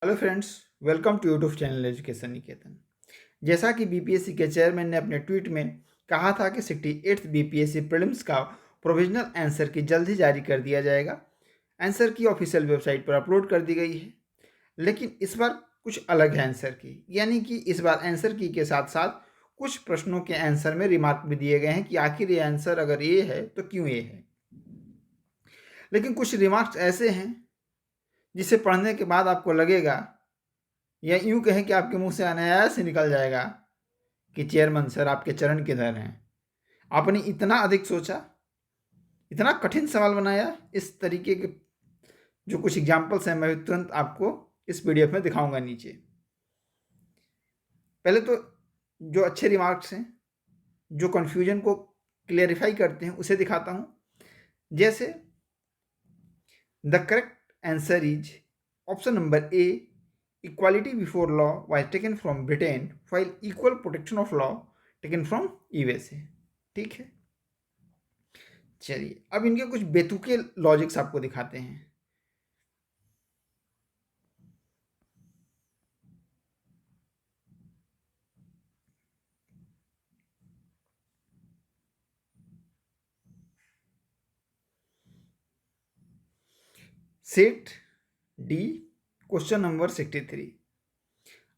Hello friends, welcome to YouTube channel education Niketan. जैसा कि BPSC के चेयरमैन ने अपने ट्वीट में कहा था कि 68th बीपीएससी प्रीलिम्स का प्रोविजनल आंसर की जल्द ही जारी कर दिया जाएगा। आंसर की ऑफिशियल वेबसाइट पर अपलोड कर दी गई है, लेकिन इस बार कुछ अलग है आंसर की। यानी कि इस बार आंसर की के साथ साथ कुछ प्रश्नों के आंसर में रिमार्क भी दिए गए हैं कि आखिर ये आंसर अगर ये है तो क्यों ये है। लेकिन कुछ रिमार्क्स ऐसे हैं जिसे पढ़ने के बाद आपको लगेगा, या यूं कहें कि आपके मुंह से अनायास ही निकल जाएगा कि चेयरमैन सर आपके चरण किधर हैं। आपने इतना अधिक सोचा, इतना कठिन सवाल बनाया। इस तरीके के जो कुछ एग्जाम्पल्स हैं मैं तुरंत आपको इस पीडीएफ में दिखाऊंगा नीचे। पहले तो जो अच्छे रिमार्क्स हैं, जो कन्फ्यूजन को क्लियरिफाई करते हैं, उसे दिखाता हूं। जैसे the correct answer is option number A, equality before law was taken from Britain while equal protection of law taken from USA। ठीक है, चलिए अब इनके कुछ बेतुके लॉजिक्स आपको दिखाते हैं। Set D, question number 63।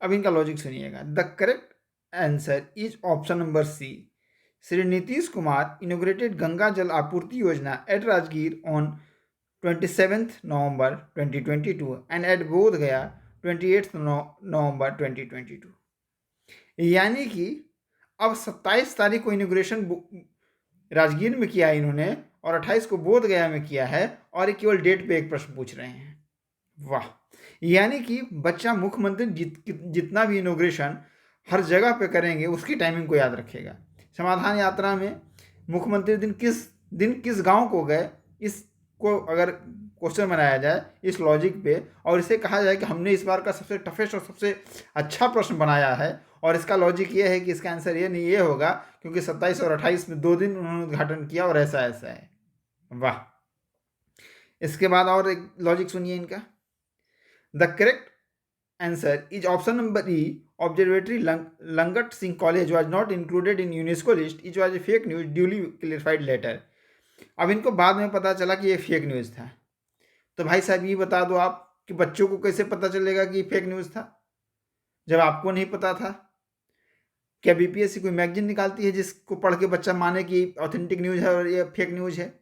अब इनका लॉजिक सुनिएगा। The correct answer is option number C. Shri Nitish Kumar inaugurated Ganga Jal Apurti Yojana at Rajgir on 27th November 2022 and at बोध गया 28th November 2022। यानी कि अब 27 तारीख को इनोग्रेशन राजगीर में किया है इन्होंने और 28 को बोध गया में किया है, और ये केवल डेट पे एक प्रश्न पूछ रहे हैं। वाह! यानी कि बच्चा मुख्यमंत्री जितना भी इनोग्रेशन हर जगह पे करेंगे उसकी टाइमिंग को याद रखेगा। समाधान यात्रा में मुख्यमंत्री दिन किस गांव को गए, इसको अगर क्वेश्चन बनाया जाए इस लॉजिक पे, और इसे कहा जाए कि हमने इस बार का सबसे टफेस्ट और सबसे अच्छा प्रश्न बनाया है, और इसका लॉजिक ये है कि इसका आंसर ये नहीं ये होगा क्योंकि 27 और 28 में 2 दिन उन्होंने उद्घाटन किया और ऐसा ऐसा है। वाह! इसके बाद और एक लॉजिक सुनिए इनका। The correct answer is option number E, observatory Langat Singh college was not included in UNESCO list, it was a fake news duly clarified later. अब इनको बाद में पता चला कि ये फेक न्यूज़ था। तो भाई साहब ये बता दो आप कि बच्चों को कैसे पता चलेगा कि फेक न्यूज़ था जब आपको नहीं पता था। क्या बीपीएससी कोई मैगजीन निकालती है जिसको पढ़ के बच्चा माने कि ऑथेंटिक न्यूज़ है और ये फेक न्यूज़ है?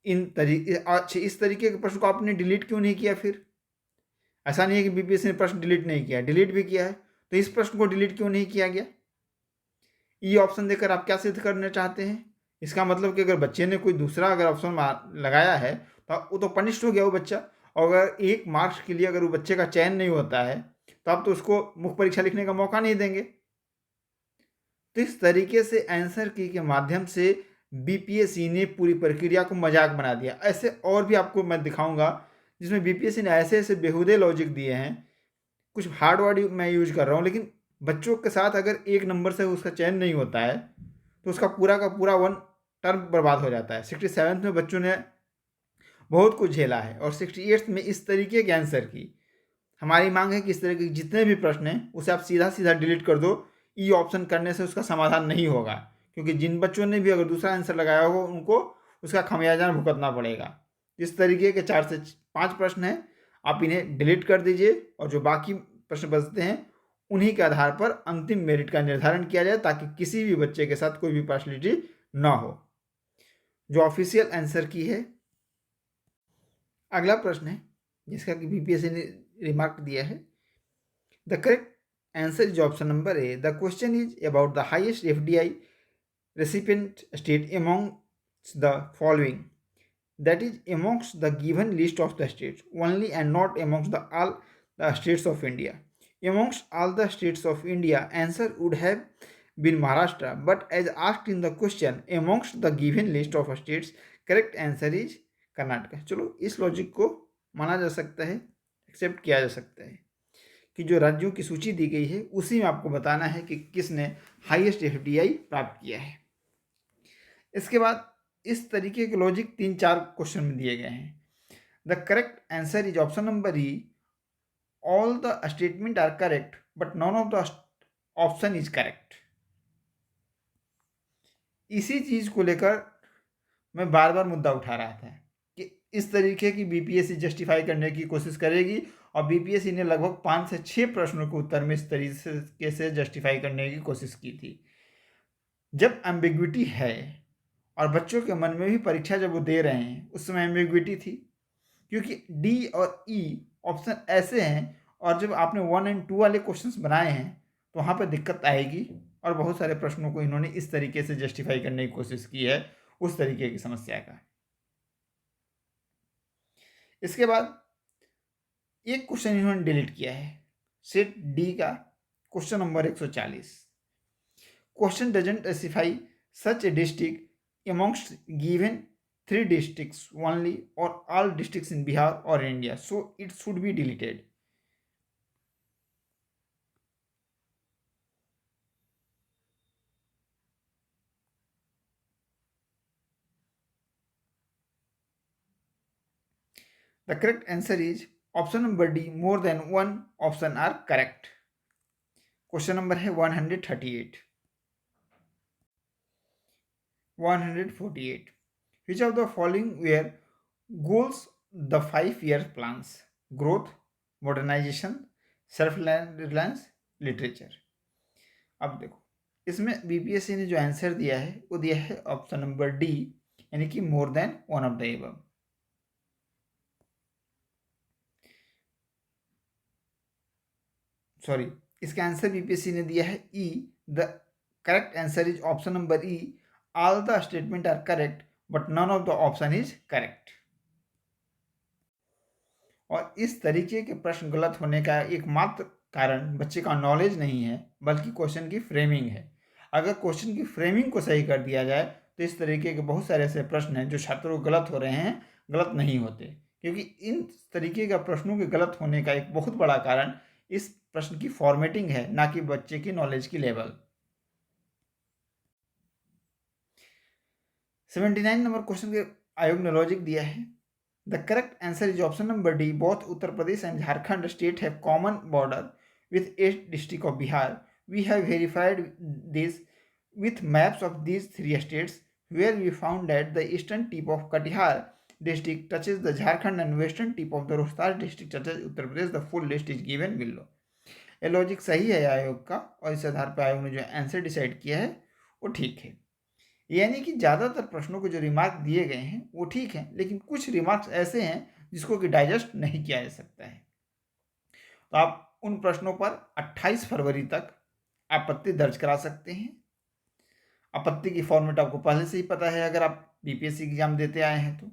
अच्छा, इस तरीके के प्रश्न को आपने डिलीट क्यों नहीं किया फिर? ऐसा नहीं है कि बीपीएससी ने प्रश्न डिलीट नहीं किया, डिलीट भी किया है। तो इस प्रश्न को डिलीट क्यों नहीं किया गया? ई ऑप्शन देकर आप क्या सिद्ध करना चाहते हैं? इसका मतलब कि अगर बच्चे ने कोई दूसरा अगर ऑप्शन लगाया है तो वो तो पनिश्ड हो गया वो बच्चा। और अगर 1 मार्क्स के लिए अगर वो बच्चे का चयन नहीं होता है तो आप तो उसको मुख्य परीक्षा लिखने का मौका नहीं देंगे। तो इस तरीके से आंसर की के माध्यम से बीपीएससी ने पूरी प्रक्रिया को मजाक बना दिया। ऐसे और भी आपको मैं दिखाऊंगा जिसमें बीपीएससी ने ऐसे ऐसे बेहुदे लॉजिक दिए हैं। कुछ हार्ड वर्ड मैं यूज कर रहा हूँ, लेकिन बच्चों के साथ अगर 1 नंबर से उसका चयन नहीं होता है तो उसका पूरा का पूरा 1 टर्म बर्बाद हो जाता है। 67th में बच्चों ने बहुत कुछ झेला है और 68th में इस तरीके के आंसर की। हमारी मांग है कि इस तरह के जितने भी प्रश्न हैं उसे आप सीधा सीधा डिलीट कर दो। ई ऑप्शन करने से उसका समाधान नहीं होगा, क्योंकि जिन बच्चों ने भी अगर दूसरा आंसर लगाया होगा उनको उसका खमियाजा भुगतना पड़ेगा। इस तरीके के 4 से 5 प्रश्न हैं, आप इन्हें डिलीट कर दीजिए और जो बाकी प्रश्न बचते हैं उन्हीं के आधार पर अंतिम मेरिट का निर्धारण किया जाए, ताकि किसी भी बच्चे के साथ कोई भी पार्शलिटी ना हो। जो ऑफिशियल आंसर की है, अगला प्रश्न है जिसका कि बीपीएससी ने रिमार्क दिया है। The correct answer is option number A. The question is about the highest FDI recipient state amongst the following, that is amongst the given list of the states only and not amongst the all the states of India. Amongst all the states of India, answer would have been Maharashtra, but as asked in the question amongst the given list of states, correct answer is Karnataka। चलो इस logic को माना जा सकता है, accept किया जा सकता है कि जो राज्यों की सूची दी गई है उसी में आपको बताना है कि किसने हाईएस्ट एफडीआई प्राप्त किया है। इसके बाद इस तरीके के लॉजिक 3-4 क्वेश्चन में दिए गए हैं। The correct answer is option number E, all the statement are correct but none of the option is correct. इसी चीज को लेकर मैं बार बार मुद्दा उठा रहा था कि इस तरीके की बीपीएससी जस्टिफाई करने की कोशिश करेगी, और बीपीएससी ने लगभग 5 से 6 प्रश्नों के उत्तर में इस तरीके से जस्टिफाई करने की कोशिश की थी। जब एम्बिग्विटी है, और बच्चों के मन में भी परीक्षा जब वो दे रहे हैं उस समय एम्बिग्विटी थी, क्योंकि डी और ई ऑप्शन ऐसे हैं, और जब आपने 1 एंड 2 वाले क्वेश्चंस बनाए हैं तो वहाँ पर दिक्कत आएगी, और बहुत सारे प्रश्नों को इन्होंने इस तरीके से जस्टिफाई करने की कोशिश की है उस तरीके की समस्या का। इसके बाद एक क्वेश्चन इन्होंने डिलीट किया है, सेट डी का question number 140। Question doesn't specify such A district amongst given 3 districts only or all districts in Bihar or India, so it should be deleted. The correct answer is option number D, more than one option are correct. Question number है 138। 148, which of the following were goals the 5-year plans? Growth, modernization, self reliance, literature। अब देखो, इसमें BPSC ने जो answer दिया है वो दिया है ऑप्शन नंबर डी, यानी कि more than one of the above. Sorry, इसका आंसर बीपीएससी ने दिया है E. The correct answer is option number E, all the statement are correct but none of the option is correct. और इस तरीके के प्रश्न गलत होने का एकमात्र कारण बच्चे का नॉलेज नहीं है, बल्कि क्वेश्चन की फ्रेमिंग है। अगर क्वेश्चन की फ्रेमिंग को सही कर दिया जाए तो इस तरीके के बहुत सारे ऐसे प्रश्न हैं जो छात्रों को गलत हो रहे हैं, गलत नहीं होते। क्योंकि इन तरीके का प्रश्नों के गलत होने का एक बहुत बड़ा कारण इस प्रश्न की फॉर्मेटिंग है, ना कि बच्चे की नॉलेज की लेवल। 79 नंबर क्वेश्चन के आयोग ने लॉजिक दिया है, the correct answer is option number D, both Uttar Pradesh and Jharkhand state have common border with 8 districts of Bihar. We have verified this with maps of these 3 states, where we found that the eastern tip of Katihar district touches the Jharkhand and western tip of the Rohtas district touches Uttar Pradesh. The full list is given below. ये logic सही है आयोग का, और इस आधार पर आयोग ने जो आंसर डिसाइड किया है वो ठीक है। यानी कि ज़्यादातर प्रश्नों को जो रिमार्क दिए गए हैं वो ठीक है, लेकिन कुछ रिमार्क्स ऐसे हैं जिसको कि डाइजेस्ट नहीं किया जा सकता है। तो आप उन प्रश्नों पर 28 फरवरी तक आपत्ति दर्ज करा सकते हैं। आपत्ति की फॉर्मेट आपको पहले से ही पता है अगर आप बीपीएससी एग्जाम देते आए हैं तो।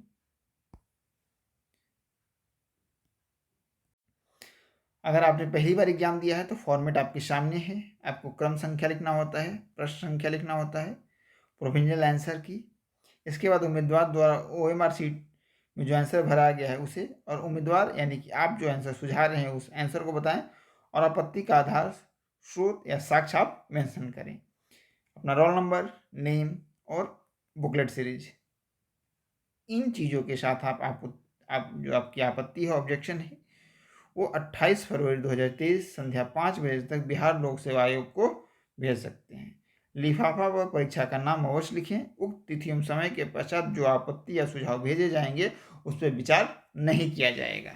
अगर आपने पहली बार एग्जाम दिया है तो फॉर्मेट आपके सामने है। आपको क्रम संख्या लिखना होता है, प्रश्न संख्या लिखना होता है, प्रोविजनल आंसर की, इसके बाद उम्मीदवार द्वारा ओएमआर सीट में जो आंसर भरा गया है उसे, और उम्मीदवार यानी कि आप जो आंसर सुझा रहे हैं उस आंसर को बताएं, और आपत्ति का आधार, स्रोत या साक्ष्य आप मेंशन करें, अपना रोल नंबर, नेम और बुकलेट सीरीज। इन चीज़ों के साथ आप जो आपकी आपत्ति है, ऑब्जेक्शन है, वो 28 फरवरी 2023 संध्या 5 बजे तक बिहार लोक सेवा आयोग को भेज सकते हैं। लिफाफा व परीक्षा का नाम अवश्य लिखें। उक्त तिथि एवं समय के पश्चात जो आपत्ति या सुझाव भेजे जाएंगे उस पर विचार नहीं किया जाएगा।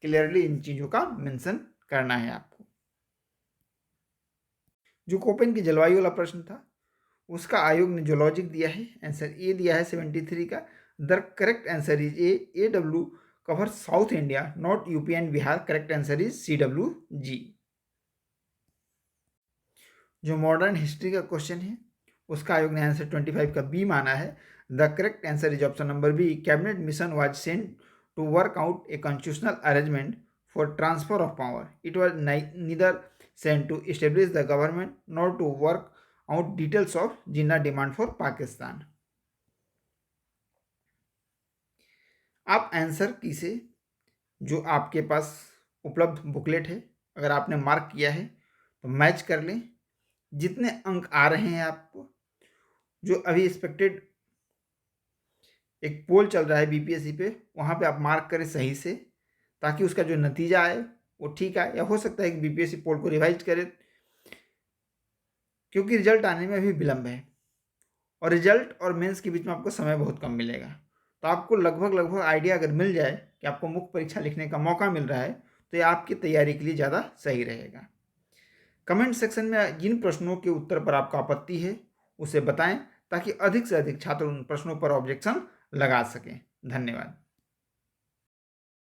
क्लियरली इन चीज़ों का मेंशन करना है आपको। जो कोपेन की जलवायु वाला प्रश्न था उसका आयोग ने जो लॉजिक दिया है, आंसर ए दिया है 73 का। The correct answer is A W cover south India not UP and Bihar. Correct answer is CWG। जो मॉडर्न हिस्ट्री का क्वेश्चन है उसका आयोग ने आंसर 25 का बी माना है। The correct answer is option number B, cabinet mission was sent to work out a constitutional arrangement for transfer of power. It was neither sent to establish the government not to work out details of Jinnah demand for Pakistan. आप answer की से जो आपके पास उपलब्ध booklet है, अगर आपने mark किया है तो मैच कर लें। जितने अंक आ रहे हैं आपको, जो अभी एक्सपेक्टेड एक पोल चल रहा है बीपीएससी पे, वहाँ पे आप मार्क करें सही से, ताकि उसका जो नतीजा आए वो ठीक आए। या हो सकता है कि बीपीएससी पोल को रिवाइज करें, क्योंकि रिजल्ट आने में अभी विलम्ब है और रिजल्ट और मेंस के बीच में आपको समय बहुत कम मिलेगा। तो आपको लगभग आइडिया अगर मिल जाए कि आपको मुख्य परीक्षा लिखने का मौका मिल रहा है, तो ये आपकी तैयारी के लिए ज़्यादा सही रहेगा। कमेंट सेक्शन में जिन प्रश्नों के उत्तर पर आपका आपत्ति है उसे बताएं, ताकि अधिक से अधिक छात्र उन प्रश्नों पर ऑब्जेक्शन लगा सकें। धन्यवाद।